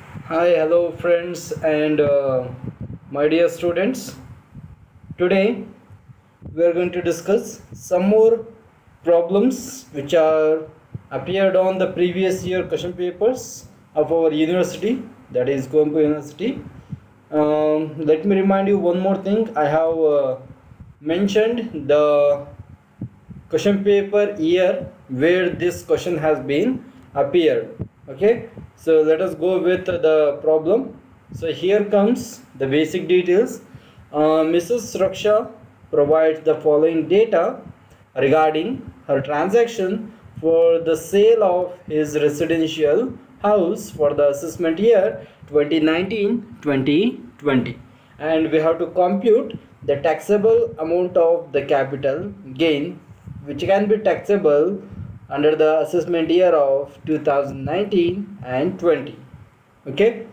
Hi, hello, friends, and my dear students. Today we are going to discuss some more problems which are appeared on the previous year question papers of our university, that is Coimbatore University. Let me remind you one more thing. I have mentioned the question paper year where this question has been appeared. Okay, so let us go with the problem. So here comes the basic details. Mrs. Raksha provides the following data regarding her transaction for the sale of his residential house for the assessment year 2019-2020, and we have to compute the taxable amount of the capital gain which can be taxable under the assessment year of 2019 and 20. Okay,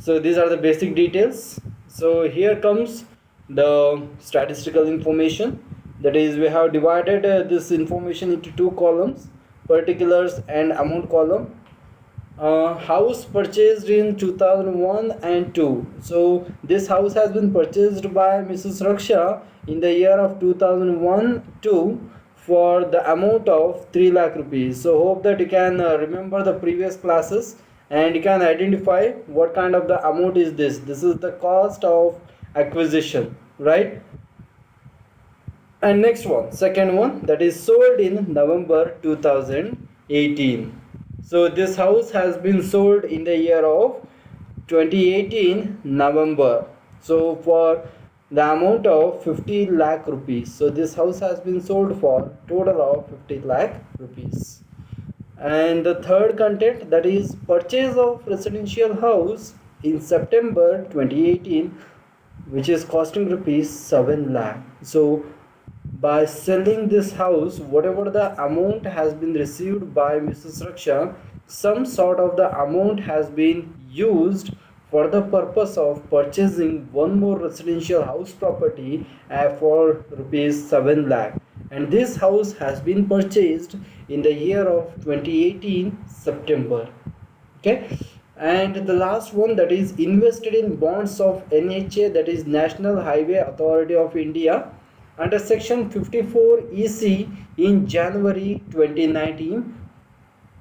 so these are the basic details. So here comes the statistical information, that is we have divided this information into two columns, particulars and amount column. House purchased in 2001 and 2. So this house has been purchased by Mrs. Raksha in the year of 2001 2 for the amount of 3 lakh rupees. So hope that you can remember the previous classes and you can identify what kind of the amount is this. This is the cost of acquisition, right? And next one, second one, that is sold in November 2018. So this house has been sold in the year of 2018 November, so for the amount of 50 lakh rupees. So this house has been sold for total of 50 lakh rupees. And the third content, that is purchase of residential house in September 2018, which is costing rupees 7 lakh. So by selling this house, whatever the amount has been received by Mrs. Raksha, some sort of the amount has been used for the purpose of purchasing one more residential house property for rupees 7 lakh, and this house has been purchased in the year of 2018 September. Okay, and the last one, that is invested in bonds of NHA, that is National Highway Authority of India, under section 54 EC in January 2019,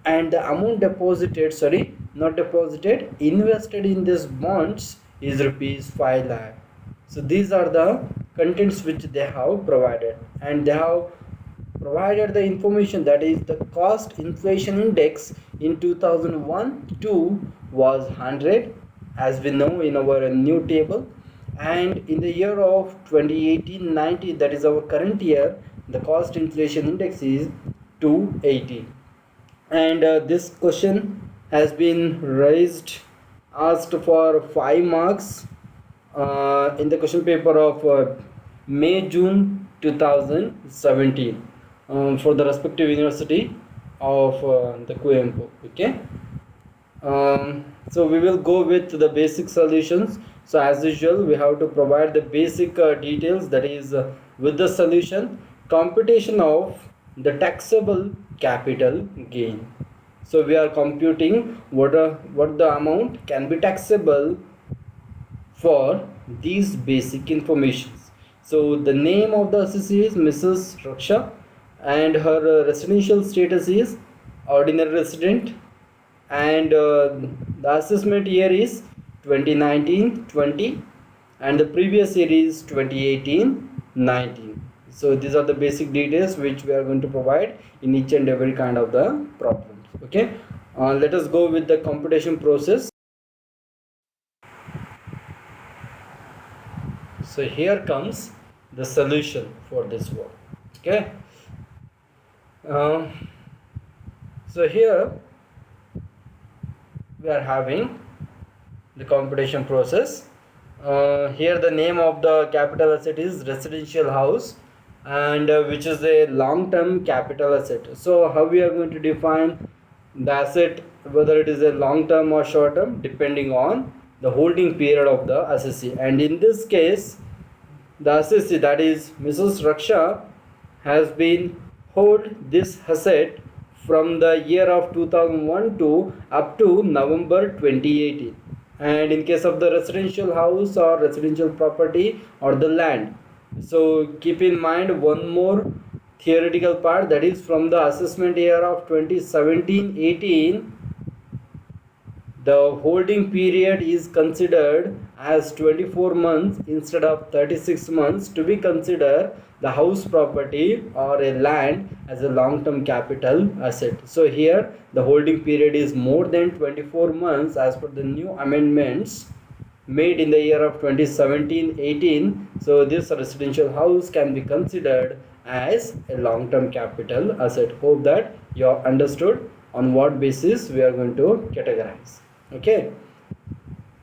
and the amount deposited, sorry, not deposited, invested in these bonds is rupees 5 lakh. So these are the contents which they have provided, and they have provided the information, that is the cost inflation index in 2001 2 was 100, as we know in our new table, and in the year of 2018-19, that is our current year, the cost inflation index is 280. And this question has been raised, asked for 5 marks in the question paper of May June 2017 for the respective university of the Coimbatore. Okay, so we will go with the basic solutions. So as usual, we have to provide the basic details, that is with the solution, computation of the taxable capital gain. So we are computing what the amount can be taxable for these basic informations. So the name of the assessee is Mrs. Raksha, and her residential status is ordinary resident, and the assessment year is 2019-20, and the previous year is 2018-19. So these are the basic details which we are going to provide in each and every kind of the problems. Okay, let us go with the computation process. So here comes the solution for this one. Okay, uh, so here we are having the computation process. Here the name of the capital asset is residential house, and which is a long term capital asset. So how we are going to define the asset, whether it is a long term or short term, depending on the holding period of the assessee. And in this case, the assessee, that is Mrs. Raksha, has been hold this asset from the year of 2001 to up to November 2018. and in case of the residential house or residential property or the land. So keep in mind one more theoretical part, that is from the assessment year of 2017-18, the holding period is considered as 24 months instead of 36 months to be considered the house property or a land as a long-term capital asset. So here the holding period is more than 24 months as per the new amendments made in the year of 2017-18. So this residential house can be considered as a long-term capital asset. Hope that you have understood on what basis we are going to categorize. Okay,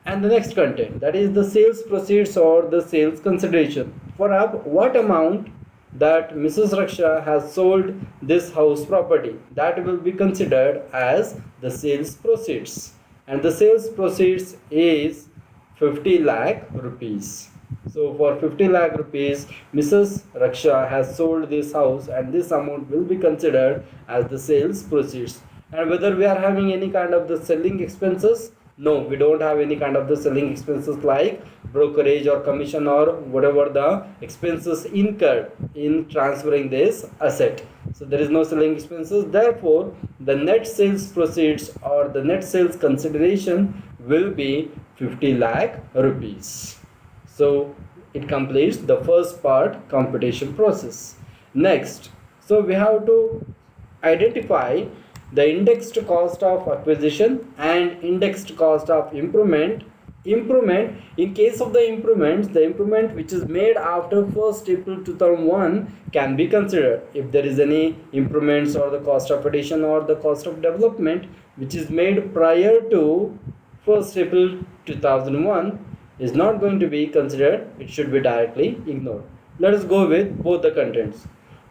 and the next content, that is the sales proceeds or the sales consideration. For what amount that Mrs. Raksha has sold this house property, that will be considered as the sales proceeds, and the sales proceeds is 50 lakh rupees. So for 50 lakh rupees Mrs. Raksha has sold this house, and this amount will be considered as the sales proceeds. And whether we are having any kind of the selling expenses, no, we don't have any kind of the selling expenses like brokerage or commission or whatever the expenses incurred in transferring this asset. So there is no selling expenses, therefore the net sales proceeds or the net sales consideration will be 50 lakh rupees. So it completes the first part, computation process. Next, so we have to identify the indexed cost of acquisition and indexed cost of improvement. In case of the improvement which is made after 1st April 2001 can be considered. If there is any improvements or the cost of addition or the cost of development which is made prior to 1st April 2001 is not going to be considered, it should be directly ignored. Let us go with both the contents.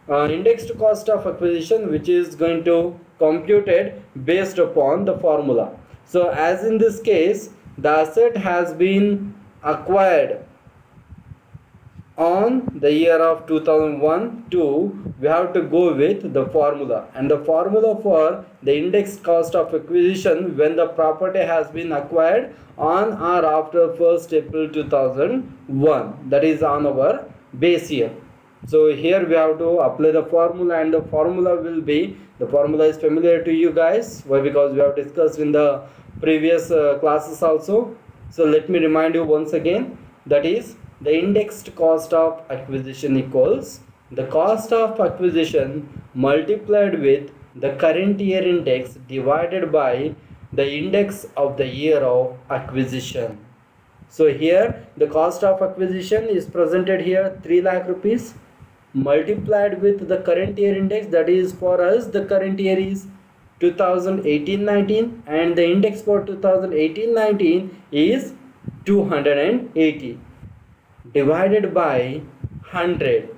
Indexed cost of acquisition, which is going to computed based upon the formula. So as in this case, the asset has been acquired on the year of 2001-2, we have to go with the formula, and the formula for the indexed cost of acquisition when the property has been acquired on or after 1st April 2001, that is on our base year. So here we have to apply the formula, and the formula will be, the formula is familiar to you guys. Why? Because we have discussed in the previous classes also. So let me remind you once again, that is the indexed cost of acquisition equals the cost of acquisition multiplied with the current year index divided by the index of the year of acquisition. So here the cost of acquisition is presented here 3 lakh rupees multiplied with the current year index, that is for us the current year is 2018-19 and the index for 2018-19 is 280 divided by 100.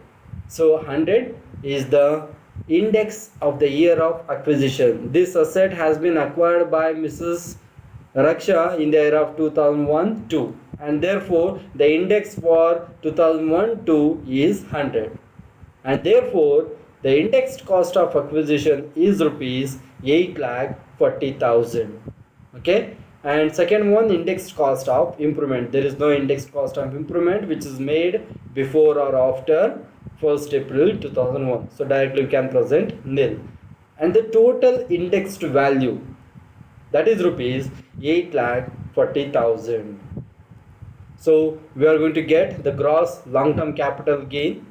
So 100 is the index of the year of acquisition. This asset has been acquired by Mrs. Raksha in the year of 2001-2, and therefore the index for 2001-2 is 100, and therefore the indexed cost of acquisition is rupees 8,40,000. Okay, and second one, indexed cost of improvement. There is no indexed cost of improvement which is made before or after 1st April 2001, so directly we can present nil. And the total indexed value, that is rupees 8,40,000. So we are going to get the gross long-term capital gain,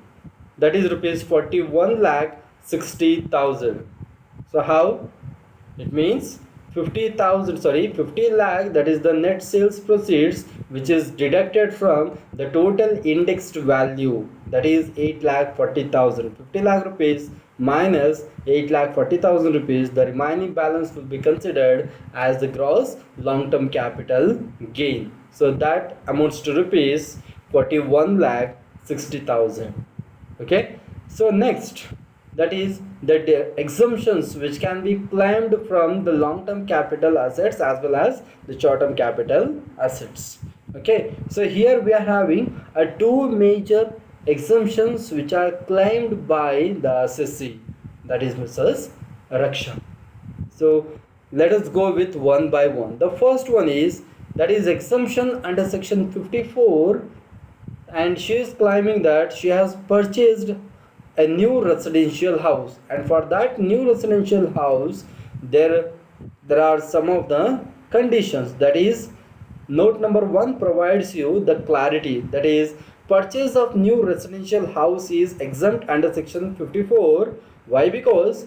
that is rupees 41,60,000. So how? It means 50 lakh, that is the net sales proceeds which is deducted from the total indexed value, that is 8,40,000. 50 lakh rupees minus 8,40,000 rupees, the remaining balance will be considered as the gross long-term capital gain. So that amounts to rupees 41,60,000. Okay, so next, that is the exemptions which can be claimed from the long-term capital assets as well as the short-term capital assets. Okay, so here we are having two major exemptions which are claimed by the assessee, that is Mrs. Raksha. So let us go with one by one. The first one is that is exemption under section 54, and she is claiming that she has purchased a new residential house, and for that new residential house there are some of the conditions. That is, note number 1 provides you the clarity, that is, purchase of new residential house is exempt under section 54. Why? Because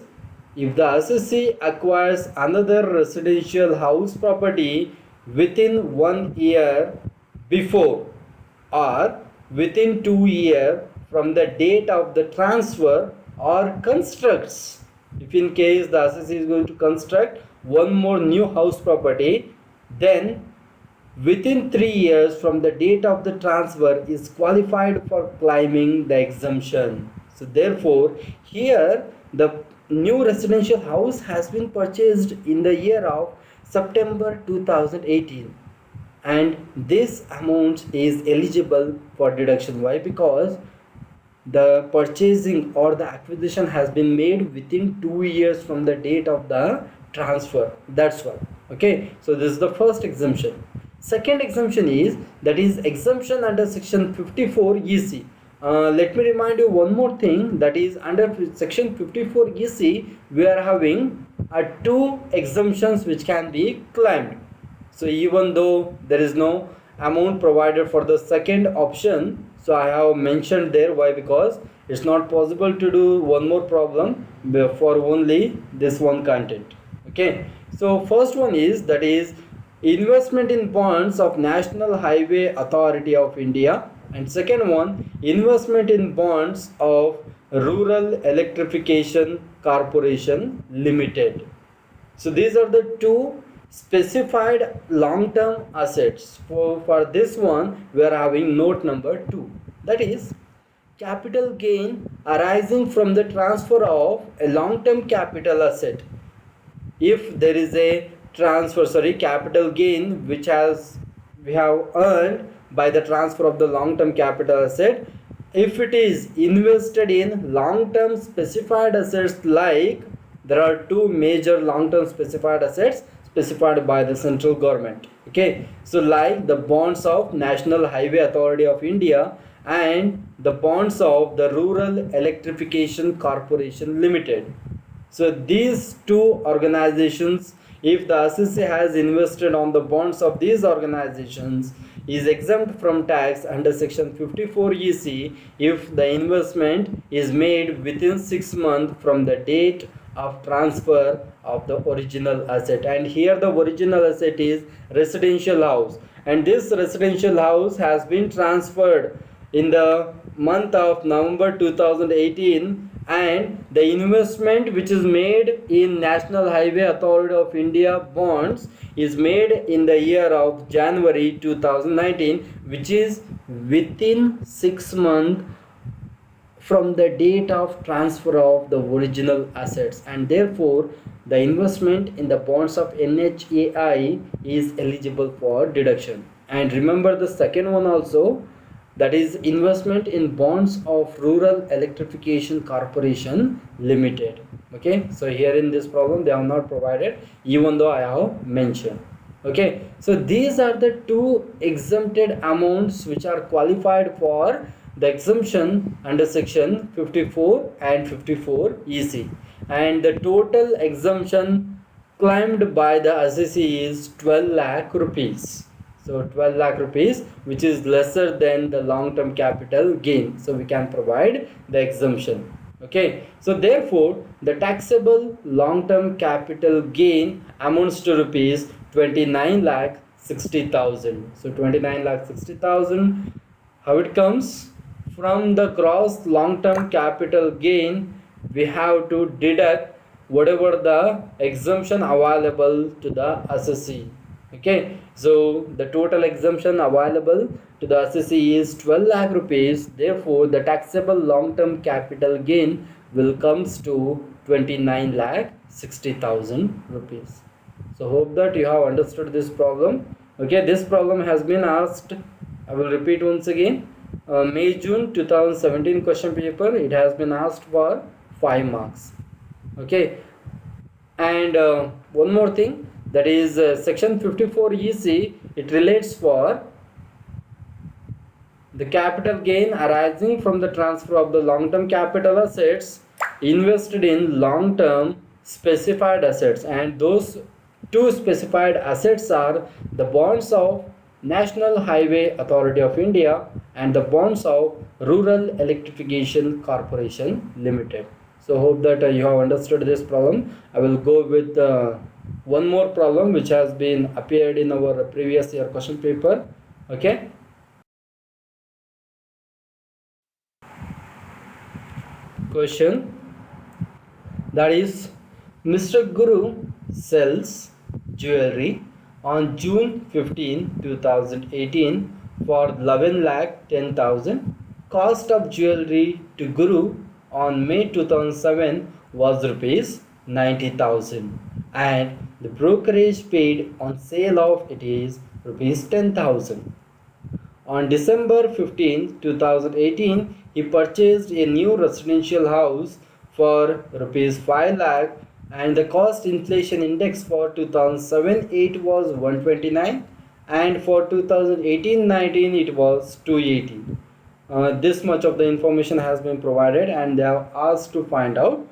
if the assessee acquires another residential house property within 1 year before or within 2 years from the date of the transfer, or constructs, if in case the assessee is going to construct one more new house property, then within 3 years from the date of the transfer is qualified for claiming the exemption. So therefore here the new residential house has been purchased in the year of September 2018, and this amount is eligible for deduction. Why? Because the purchasing or the acquisition has been made within 2 years from the date of the transfer. That's why. Okay, so this is the first exemption. Second exemption is, that is exemption under section 54 EC. Let me remind you one more thing, that is under section 54 EC we are having two exemptions which can be claimed. So even though there is no amount provided for the second option, so I have mentioned there. Why? Because it's not possible to do one more problem for only this one content. Okay, so first one is, that is investment in bonds of National Highway Authority of India, and second one, investment in bonds of Rural Electrification Corporation Limited. So these are the two specified long-term assets. For this one we are having note number 2, that is capital gain arising from the transfer of a long-term capital asset. If there is a capital gain which we have earned by the transfer of the long-term capital asset, if it is invested in long-term specified assets, like there are two major long-term specified assets specified by the central government. Okay, so like the bonds of National Highway Authority of India and the bonds of the Rural Electrification Corporation Limited. So these two organizations, if the assessee has invested on the bonds of these organizations, is exempt from tax under section 54 EC if the investment is made within 6 months from the date of transfer of the original asset. And here the original asset is residential house, and this residential house has been transferred in the month of November 2018, and the investment which is made in National Highway Authority of India bonds is made in the year of January 2019, which is within 6 months from the date of transfer of the original assets, and therefore the investment in the bonds of NHAI is eligible for deduction. And remember the second one also, that is investment in bonds of Rural Electrification Corporation Limited. Okay, so here in this problem they have not provided, even though I have mentioned. Okay, so these are the two exempted amounts which are qualified for the exemption under section 54 and 54 EC, and the total exemption claimed by the assessee is 12 lakh rupees. So 12 lakh rupees, which is lesser than the long-term capital gain, so we can provide the exemption. Okay, so therefore the taxable long-term capital gain amounts to rupees 29 lakh 60,000. So 29 lakh 60,000, how it comes? From the gross long-term capital gain we have to deduct whatever the exemption available to the assessee. Okay, so the total exemption available to the assessee is 12 lakh rupees. Therefore the taxable long-term capital gain will comes to 29 lakh 60,000 rupees. So hope that you have understood this problem. Okay, this problem has been asked, I will repeat once again, May-June 2017 question paper. It has been asked for 5 marks. Okay, and one more thing, that is section 54 EC, it relates for the capital gain arising from the transfer of the long-term capital assets invested in long-term specified assets, and those two specified assets are the bonds of National Highway Authority of India and the bonds of Rural Electrification Corporation Limited. So hope that you have understood this problem. I will go with one more problem which has been appeared in our previous year question paper. Okay. Question, that is, Mr. Guru sells jewelry on June 15, 2018 for 11 lakh 10,000. Cost of jewelry to Guru on May 2007 was rupees 90,000 and the brokerage paid on sale of it is rupees 10,000. On December 15, 2018, he purchased a new residential house for rupees 5 lakh and the cost inflation index for 2007-8 was 129 and for 2018-19 it was 280. This much of the information has been provided and they have asked to find out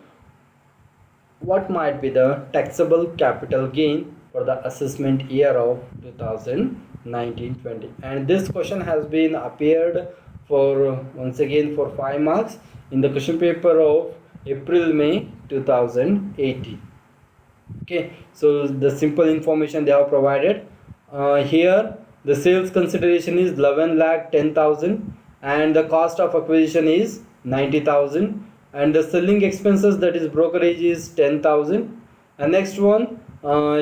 what might be the taxable capital gain for the assessment year of 2019-20, and this question has been appeared for once again for 5 marks in the question paper of April-May 2018. Okay, so the simple information they have provided here, the sales consideration is 11 lakh 10,000 and the cost of acquisition is 90,000 and the selling expenses, that is brokerage, is 10,000. And next one,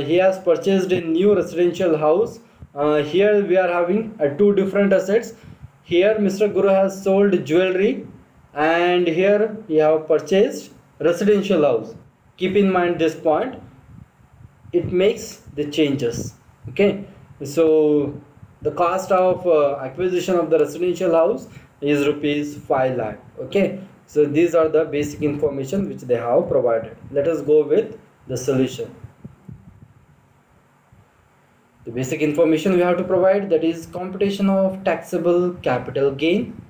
he has purchased a new residential house. Here we are having two different assets. Here Mr. Guru has sold jewelry and here he have purchased residential house. Keep in mind this point, it makes the changes. Okay, so the cost of acquisition of the residential house is rupees 5 lakh. Okay, so these are the basic information which they have provided. Let us go with the solution. The basic information we have to provide, that is computation of taxable capital gain.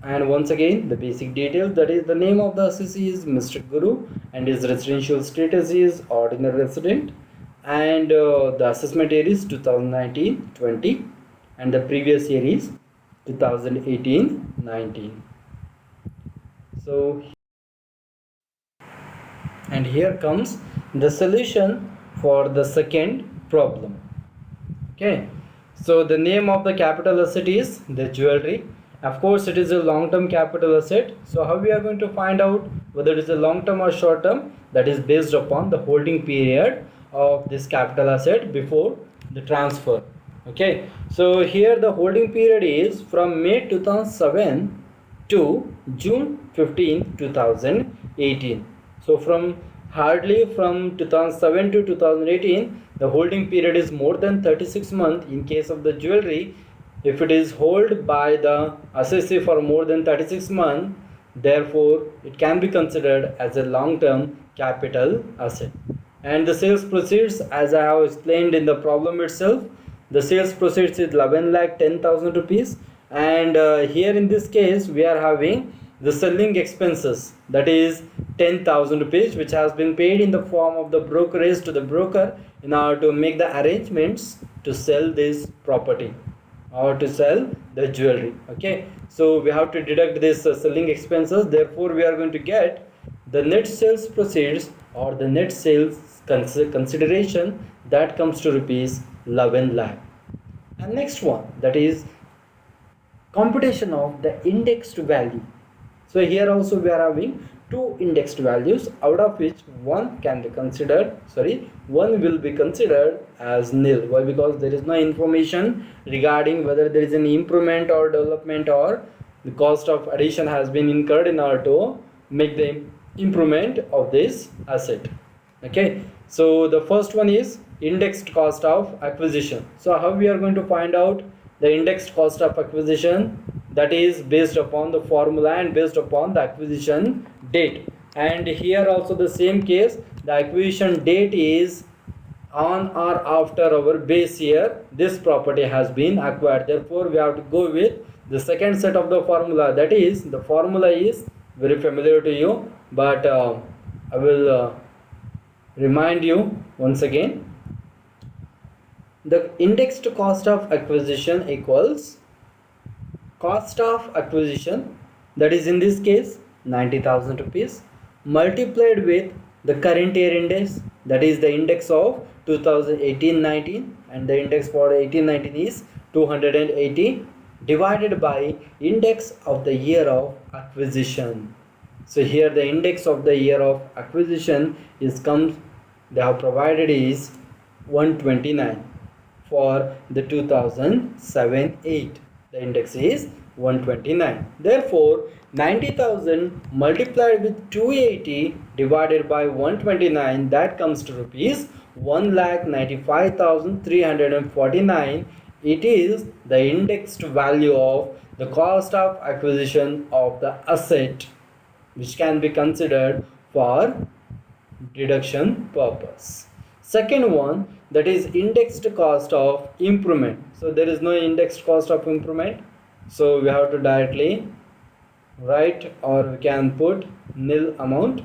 And once again the basic details, that is the name of the assessee is Mr. Guru and his residential status is ordinary resident and the assessment year is 2019-20 and the previous year is 2018-19. So, and here comes the solution for the second problem. Okay, so the name of the capital asset is the jewelry. Of course it is a long-term capital asset. So how we are going to find out whether it is a long-term or short-term? That is based upon the holding period of this capital asset before the transfer. Okay, so here the holding period is from May 2007 to June 15, 2018. So from hardly from 2007 to 2018, the holding period is more than 36 months in case of the jewelry. If it is held by the assessee for more than 36 months, therefore it can be considered as a long-term capital asset. And the sales proceeds, as I have explained in the problem itself, the sales proceeds is 11 lakh 10,000 rupees and here in this case we are having the selling expenses, that is 10,000 rupees, which has been paid in the form of the brokerage to the broker in order to make the arrangements to sell this property or to sell the jewelry. Okay, so we have to deduct this selling expenses, therefore we are going to get the net sales proceeds or the net sales consideration that comes to rupees 11 lakh. And next one, that is computation of the indexed value. So here also we are having two indexed values, out of which one can be considered, one will be considered as nil. Why? Because there is no information regarding whether there is an improvement or development or the cost of addition has been incurred in order to make the improvement of this asset. Okay, so the first one is indexed cost of acquisition. So how we are going to find out the indexed cost of acquisition? That is based upon the formula and based upon the acquisition date. And here also the same case, the acquisition date is on or after our base year this property has been acquired. Therefore we have to go with the second set of the formula. That is, the formula is very familiar to you, but I will remind you once again. The indexed cost of acquisition equals cost of acquisition, that is in this case 90,000 rupees, multiplied with the current year index, that is the index of 2018-19, and the index for 18-19 is 280, divided by index of the year of acquisition. So here the index of the year of acquisition is comes, they have provided is 129 for the 2007-8. The index is 129. Therefore 90,000 multiplied with 280 divided by 129, that comes to rupees 1,95,349. It is the indexed value of the cost of acquisition of the asset, which can be considered for deduction purpose. Second one, that is indexed cost of improvement. So there is no indexed cost of improvement, so we have to directly write, or we can put nil amount.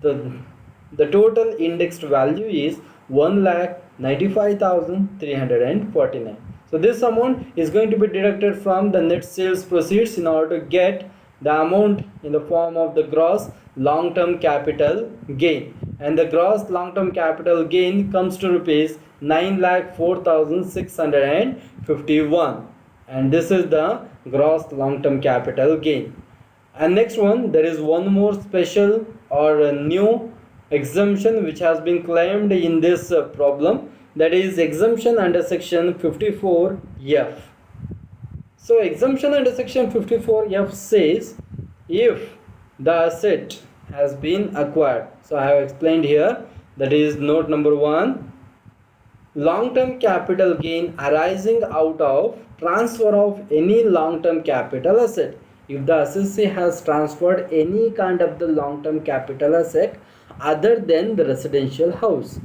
The total indexed value is 1,95,349. So this amount is going to be deducted from the net sales proceeds in order to get the amount in the form of the gross long-term capital gain, and the gross long-term capital gain comes to rupees 9,04,651, and this is the gross long-term capital gain. And next one, there is one more special or a new exemption which has been claimed in this problem, that is exemption under section 54F. So exemption under section 54F says, if the asset has been acquired, so I have explained here, that is note number 1, long-term capital gain arising out of transfer of any long-term capital asset. If the assessee has transferred any kind of the long-term capital asset other than the residential house,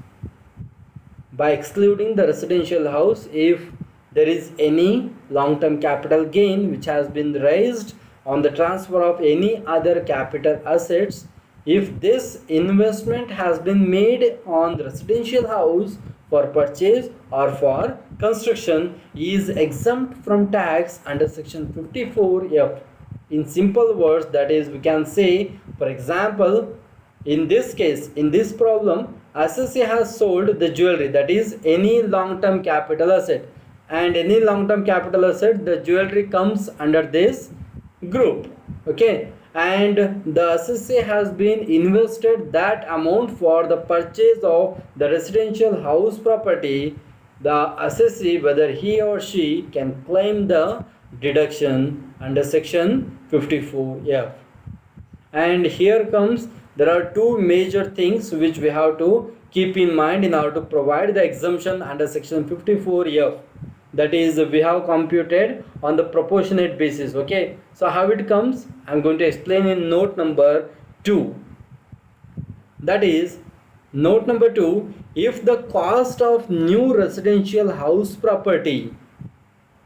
by excluding the residential house, if there is any long-term capital gain which has been raised on the transfer of any other capital assets, if this investment has been made on the residential house for purchase or for construction, is exempt from tax under section 54F. In simple words, that is, we can say, for example, in this case, in this problem, assessee has sold the jewelry, that is any long-term capital asset, and any long-term capital asset, the jewelry comes under this group, okay, and the assessee has been invested that amount for the purchase of the residential house property. The assessee, whether he or she can claim the deduction under section 54F. And here comes, there are two major things which we have to keep in mind in order to provide the exemption under section 54F. That is, we have computed on the proportionate basis, okay. So how it comes, I'm going to explain in note number 2. That is, note number 2, if the cost of new residential house property,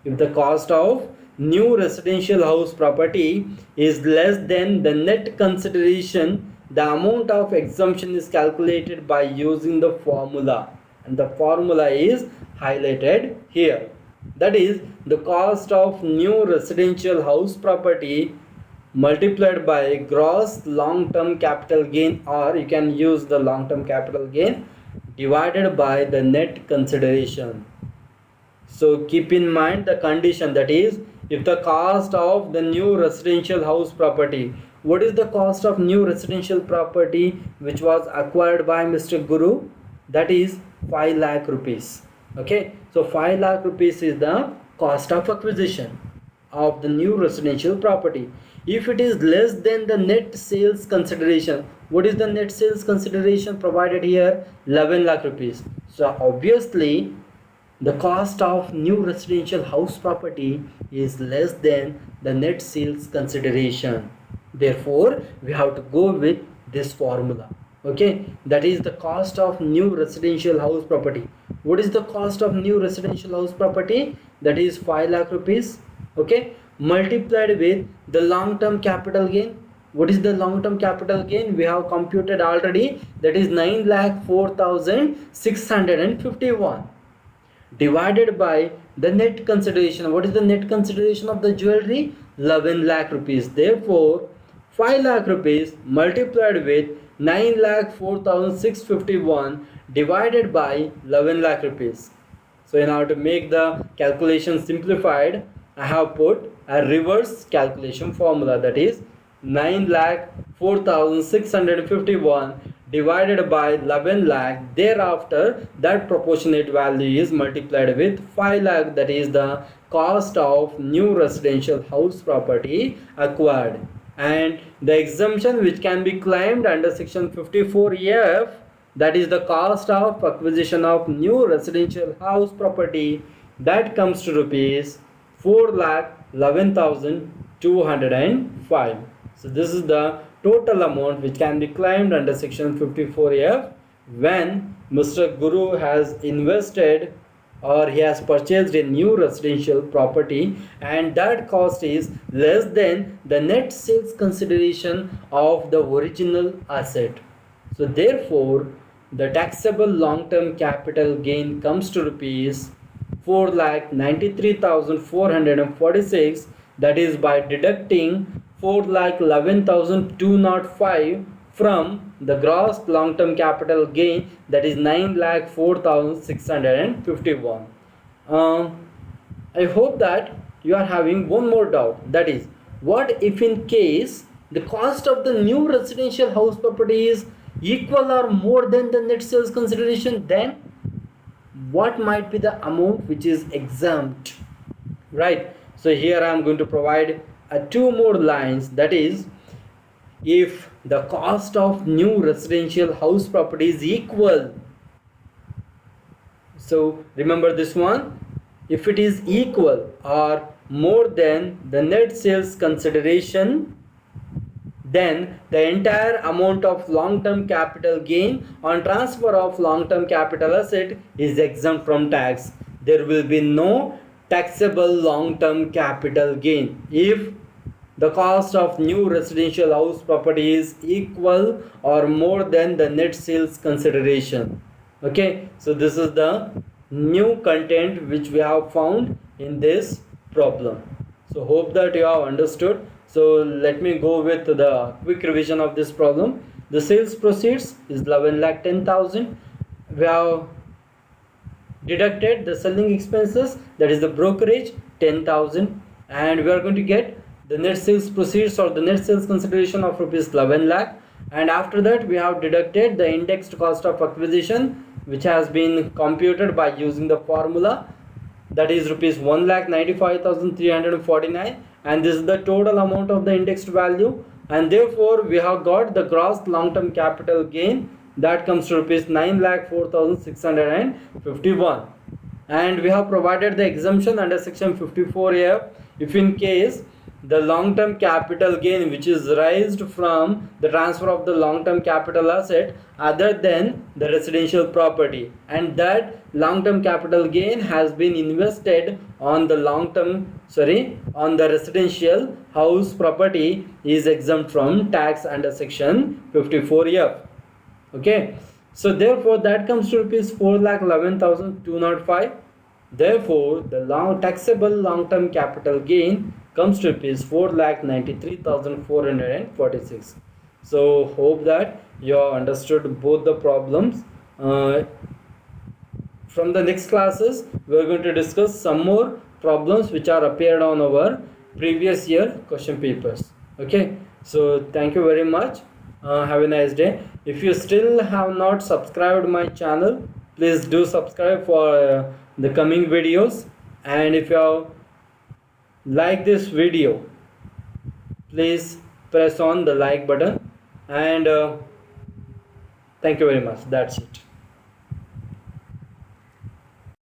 if the cost of new residential house property is less than the net consideration, the amount of exemption is calculated by using the formula, and the formula is highlighted here. That is, the cost of new residential house property multiplied by gross long-term capital gain, or you can use the long-term capital gain, divided by the net consideration. So keep in mind the condition, that is, if the cost of the new residential house property, what is the cost of new residential property which was acquired by Mr. Guru? That is 5 lakh rupees. Okay, so 5 lakh rupees is the cost of acquisition of the new residential property. If it is less than the net sales consideration, what is the net sales consideration provided here? 11 lakh rupees. So obviously the cost of new residential house property is less than the net sales consideration. Therefore we have to go with this formula. Okay, that is the cost of new residential house property. What is the cost of new residential house property? That is 5 lakh rupees. Okay, multiplied with the long term capital gain. What is the long term capital gain? We have computed already, that is 9,04,651, divided by the net consideration. What is the net consideration of the jewelry? 11 lakh rupees. Therefore 5 lakh rupees multiplied with 9,04,651 divided by 11 lakh rupees. So in order to make the calculation simplified, I have put a reverse calculation formula, that is 9,04,651 divided by 11 lakh. Thereafter that proportionate value is multiplied with 5 lakh, that is the cost of new residential house property acquired. And the exemption which can be claimed under section 54F, that is the cost of acquisition of new residential house property, that comes to rupees 4,11,205. So this is the total amount which can be claimed under section 54F when Mr. Guru has invested or he has purchased a new residential property, and that cost is less than the net sales consideration of the original asset. So therefore the taxable long term capital gain comes to rupees 4,93,446, that is by deducting 4,11,205 from the gross long term capital gain, that is 9,04,651. I hope that you are having one more doubt, that is, what if in case the cost of the new residential house property is equal or more than the net sales consideration? Then what might be the amount which is exempt, right? So here I am going to provide two more lines, that is, if the cost of new residential house property is equal, so remember this one, if it is equal or more than the net sales consideration, then the entire amount of long-term capital gain on transfer of long-term capital asset is exempt from tax. There will be no taxable long-term capital gain if the cost of new residential house property is equal or more than the net sales consideration. Okay, so this is the new content which we have found in this problem. So hope that you have understood. So let me go with the quick revision of this problem. The sales proceeds is 11,10,000. We have deducted the selling expenses, that is the brokerage, 10,000, and we are going to get the net sales proceeds or the net sales consideration of rupees 11 lakh. And after that we have deducted the indexed cost of acquisition, which has been computed by using the formula, that is rupees 1,95,349, and this is the total amount of the indexed value. And therefore we have got the gross long term capital gain, that comes to rupees 9,04,651. And we have provided the exemption under section 54A if in case the long term capital gain which is raised from the transfer of the long term capital asset other than the residential property, and that long term capital gain has been invested on the on the residential house property, is exempt from tax under section 54F. Okay, so therefore that comes to rupees 4,11,205. Therefore the taxable long term capital gain comes to rupees 4,93,446. So hope that you have understood both the problems. From the next classes we are going to discuss some more problems which are appeared on our previous year question papers. Okay, so thank you very much. Have a nice day. If you still have not subscribed my channel, please do subscribe for the coming videos. And if you have liked this video, please press on the like button. And thank you very much. That's it.